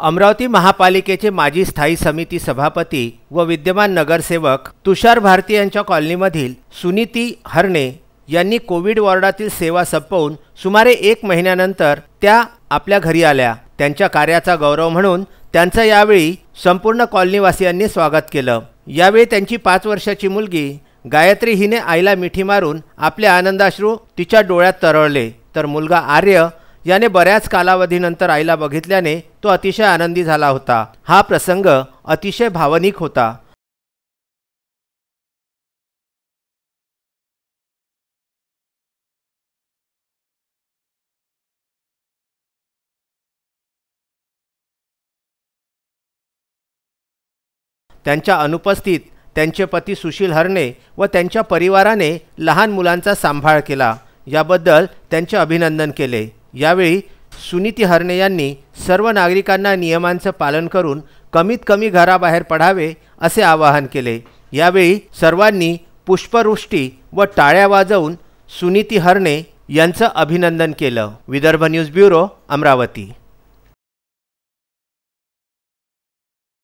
अमरावती महापालिकेचे माजी स्थायी समिती सभापती व विद्यमान नगरसेवक तुषार भारती यांच्या कॉलनीमधील सुनीती हरणे यांनी कोविड वॉर्डातील सेवा संपवून सुमारे 1 महिन्यानंतर त्या आपल्या घरी आल्या। त्यांच्या कार्याचा गौरव म्हणून त्यांचं यावेळी संपूर्ण कॉलनीवासियांनी स्वागत केलं। यावेळी त्यांची 5 वर्षाची मुलगी गायत्री हिने आईला मिठी मारून आपले आनंदाश्रू तिच्या डोळ्यात तरळले, तर मुलगा आर्य याने बऱ्याच कालावधीनंतर आईला बघितल्याने तो अतिशय आनंदी झाला होता। हा प्रसंग अतिशय भावनिक होता। त्यांच्या अनुपस्थित त्यांचे पती सुशील हरणे व त्यांच्या परिवाराने लहान मुलांचा सांभाळ केला, याबद्दल त्यांचे अभिनंदन केले। यावेळी सुनीती हरणे यांनी सर्व नागरिकांना नियमांचे पालन करून कमीत कमी घराबाहेर पडावे असे आवाहन केले। यावेळी सर्वांनी पुष्पवृष्टी व टाळ्या वाजवून सुनीती हरणे यांचे अभिनंदन केले। Vidarbha news bureau, Amravati.